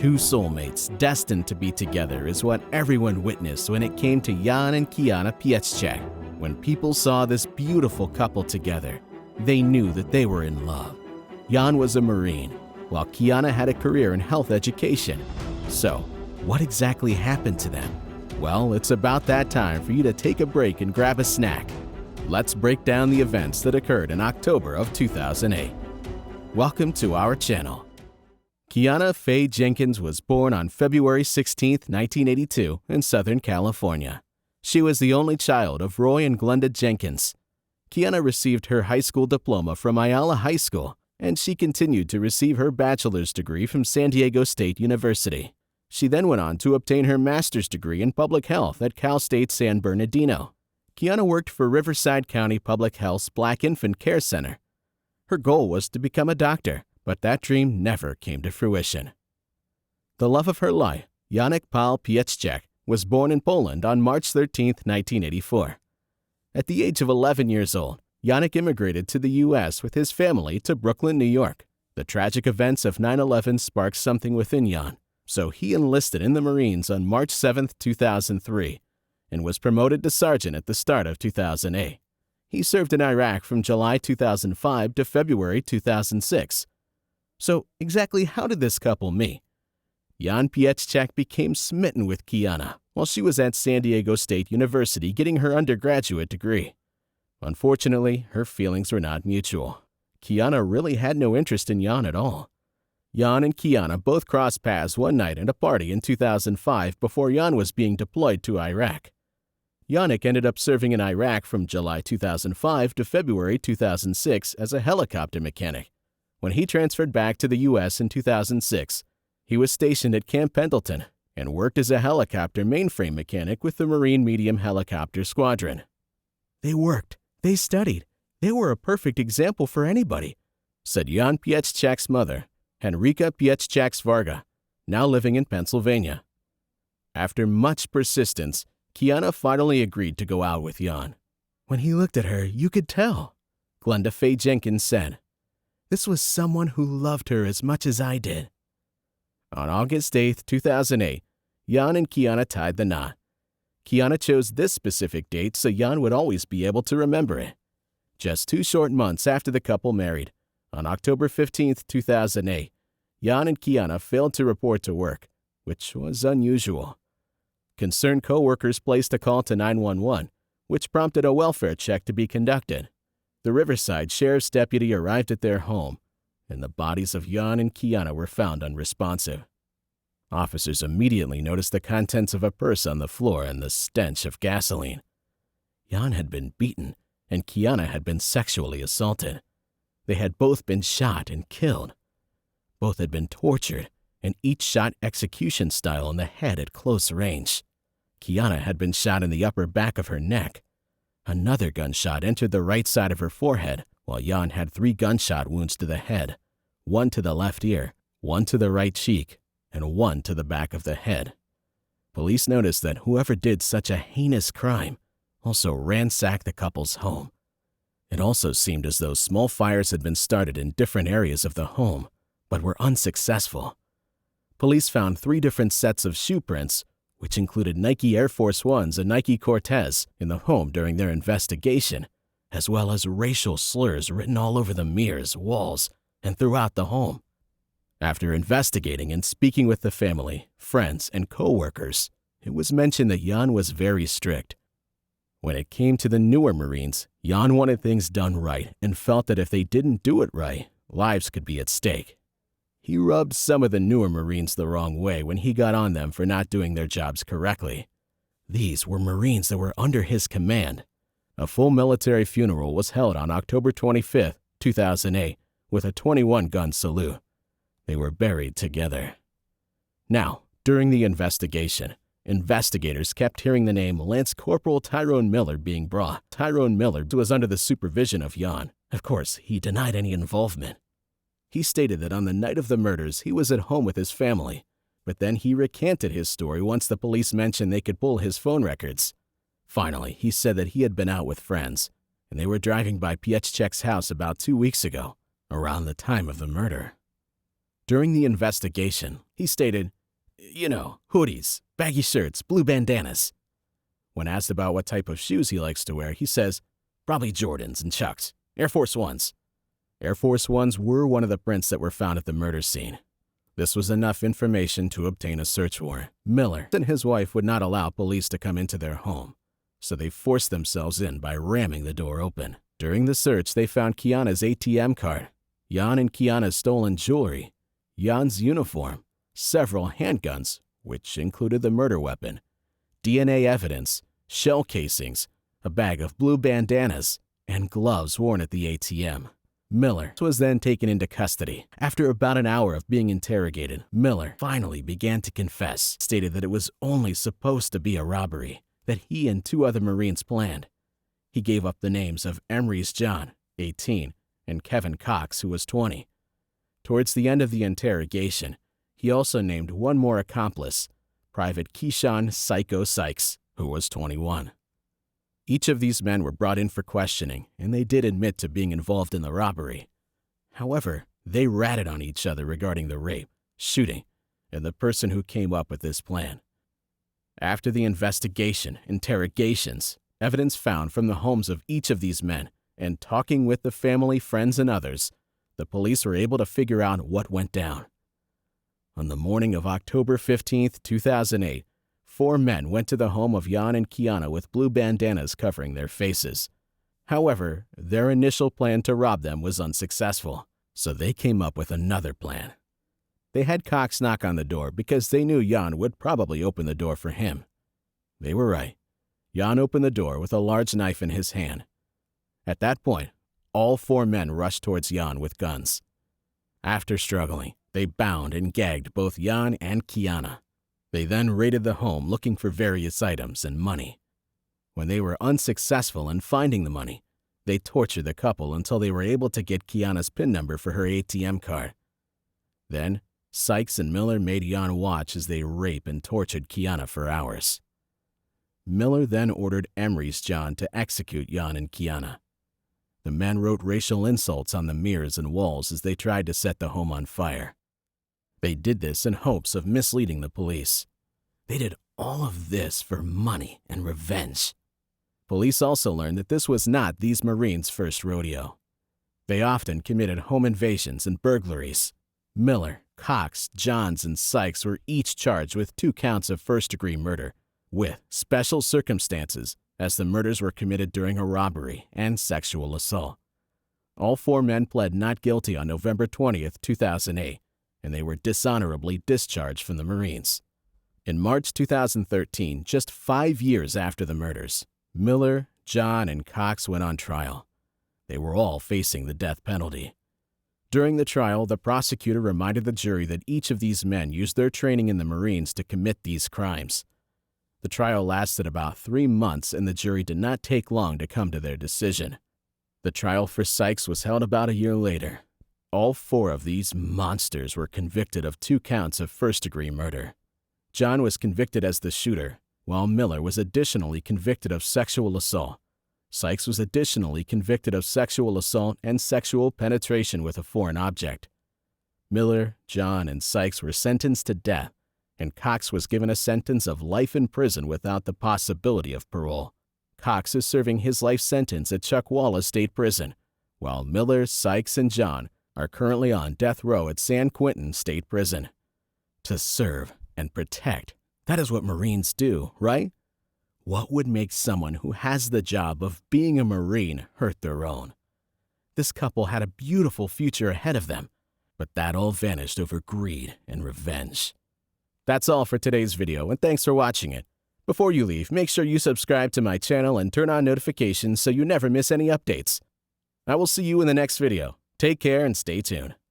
Two soulmates destined to be together is what everyone witnessed when it came to Jan and Quiana Pietrzak. When people saw this beautiful couple together, they knew that they were in love. Jan was a Marine, while Quiana had a career in health education. So, what exactly happened to them? Well, it's about that time for you to take a break and grab a snack. Let's break down the events that occurred in October of 2008. Welcome to our channel. Quiana Faye Jenkins was born on February 16, 1982, in Southern California. She was the only child of Roy and Glenda Jenkins. Quiana received her high school diploma from Ayala High School, and she continued to receive her bachelor's degree from San Diego State University. She then went on to obtain her master's degree in public health at Cal State San Bernardino. Quiana worked for Riverside County Public Health's Black Infant Care Center. Her goal was to become a doctor, but that dream never came to fruition. The love of her life, Pawel Pietrzak, was born in Poland on March 13, 1984. At the age of 11 years old, Janek immigrated to the U.S. with his family to Brooklyn, New York. The tragic events of 9/11 sparked something within Jan, so he enlisted in the Marines on March 7, 2003, and was promoted to sergeant at the start of 2008. He served in Iraq from July 2005 to February 2006. So exactly how did this couple meet? Jan Pietrzak became smitten with Quiana while she was at San Diego State University getting her undergraduate degree. Unfortunately, her feelings were not mutual. Quiana really had no interest in Jan at all. Jan and Quiana both crossed paths one night at a party in 2005 before Jan was being deployed to Iraq. Janek ended up serving in Iraq from July 2005 to February 2006 as a helicopter mechanic. When he transferred back to the U.S. in 2006, he was stationed at Camp Pendleton and worked as a helicopter mainframe mechanic with the Marine Medium Helicopter Squadron. They worked, they studied, they were a perfect example for anybody, said Jan Pietrzak's mother, Henryka Pietrzak-Varga, now living in Pennsylvania. After much persistence, Quiana finally agreed to go out with Jan. When he looked at her, you could tell, Glenda Faye Jenkins said. This was someone who loved her as much as I did. On August 8, 2008, Jan and Quiana tied the knot. Quiana chose this specific date so Jan would always be able to remember it. Just 2 short months after the couple married, on October 15, 2008, Jan and Quiana failed to report to work, which was unusual. Concerned co-workers placed a call to 911, which prompted a welfare check to be conducted. The Riverside Sheriff's deputy arrived at their home, and the bodies of Jan and Quiana were found unresponsive. Officers immediately noticed the contents of a purse on the floor and the stench of gasoline. Jan had been beaten, and Quiana had been sexually assaulted. They had both been shot and killed. Both had been tortured, and each shot execution style in the head at close range. Quiana had been shot in the upper back of her neck. Another gunshot entered the right side of her forehead, while Jan had 3 gunshot wounds to the head, 1 to the left ear, 1 to the right cheek, and 1 to the back of the head. Police noticed that whoever did such a heinous crime also ransacked the couple's home. It also seemed as though small fires had been started in different areas of the home, but were unsuccessful. Police found 3 different sets of shoe prints, which included Nike Air Force Ones and Nike Cortez, in the home during their investigation, as well as racial slurs written all over the mirrors, walls, and throughout the home. After investigating and speaking with the family, friends, and co-workers, it was mentioned that Jan was very strict. When it came to the newer Marines, Jan wanted things done right and felt that if they didn't do it right, lives could be at stake. He rubbed some of the newer Marines the wrong way when he got on them for not doing their jobs correctly. These were Marines that were under his command. A full military funeral was held on October 25, 2008, with a 21-gun salute. They were buried together. Now, during the investigation, investigators kept hearing the name Lance Corporal Tyrone Miller being brought. Tyrone Miller was under the supervision of Jan. Of course, he denied any involvement. He stated that on the night of the murders, he was at home with his family, but then he recanted his story once the police mentioned they could pull his phone records. Finally, he said that he had been out with friends, and they were driving by Pietrzak's house about 2 weeks ago, around the time of the murder. During the investigation, he stated, hoodies, baggy shirts, blue bandanas. When asked about what type of shoes he likes to wear, he says, probably Jordans and Chucks, Air Force Ones. Air Force Ones were one of the prints that were found at the murder scene. This was enough information to obtain a search warrant. Miller and his wife would not allow police to come into their home, so they forced themselves in by ramming the door open. During the search, they found Quiana's ATM card, Jan and Quiana's stolen jewelry, Jan's uniform, several handguns, which included the murder weapon, DNA evidence, shell casings, a bag of blue bandanas, and gloves worn at the ATM. Miller was then taken into custody. After about an hour of being interrogated, Miller finally began to confess, stated that it was only supposed to be a robbery that he and 2 other Marines planned. He gave up the names of Emery's John, 18, and Kevin Cox, who was 20. Towards the end of the interrogation, he also named one more accomplice, Private Keyshawn Psycho Sykes, who was 21. Each of these men were brought in for questioning, and they did admit to being involved in the robbery. However, they ratted on each other regarding the rape, shooting, and the person who came up with this plan. After the investigation, interrogations, evidence found from the homes of each of these men, and talking with the family, friends, and others, the police were able to figure out what went down. On the morning of October 15, 2008, 4 men went to the home of Jan and Quiana with blue bandanas covering their faces. However, their initial plan to rob them was unsuccessful, so they came up with another plan. They had Cox knock on the door because they knew Jan would probably open the door for him. They were right. Jan opened the door with a large knife in his hand. At that point, all 4 men rushed towards Jan with guns. After struggling, they bound and gagged both Jan and Quiana. They then raided the home looking for various items and money. When they were unsuccessful in finding the money, they tortured the couple until they were able to get Quiana's PIN number for her ATM card. Then, Sykes and Miller made Jan watch as they raped and tortured Quiana for hours. Miller then ordered Emery's John to execute Jan and Quiana. The men wrote racial insults on the mirrors and walls as they tried to set the home on fire. They did this in hopes of misleading the police. They did all of this for money and revenge. Police also learned that this was not these Marines' first rodeo. They often committed home invasions and burglaries. Miller, Cox, Johns, and Sykes were each charged with 2 counts of first-degree murder, with special circumstances, as the murders were committed during a robbery and sexual assault. All 4 men pled not guilty on November 20th, 2008, and they were dishonorably discharged from the Marines. In March 2013, just 5 years after the murders, Miller, John, and Cox went on trial. They were all facing the death penalty. During the trial, the prosecutor reminded the jury that each of these men used their training in the Marines to commit these crimes. The trial lasted about 3 months, and the jury did not take long to come to their decision. The trial for Sykes was held about a year later. All 4 of these monsters were convicted of 2 counts of first-degree murder. John was convicted as the shooter, while Miller was additionally convicted of sexual assault. Sykes was additionally convicted of sexual assault and sexual penetration with a foreign object. Miller, John, and Sykes were sentenced to death, and Cox was given a sentence of life in prison without the possibility of parole. Cox is serving his life sentence at Chuckwalla State Prison, while Miller, Sykes, and John are currently on death row at San Quentin State Prison. To serve and protect, that is what Marines do, right? What would make someone who has the job of being a Marine hurt their own? This couple had a beautiful future ahead of them, but that all vanished over greed and revenge. That's all for today's video, and thanks for watching it. Before you leave, make sure you subscribe to my channel and turn on notifications so you never miss any updates. I will see you in the next video. Take care and stay tuned.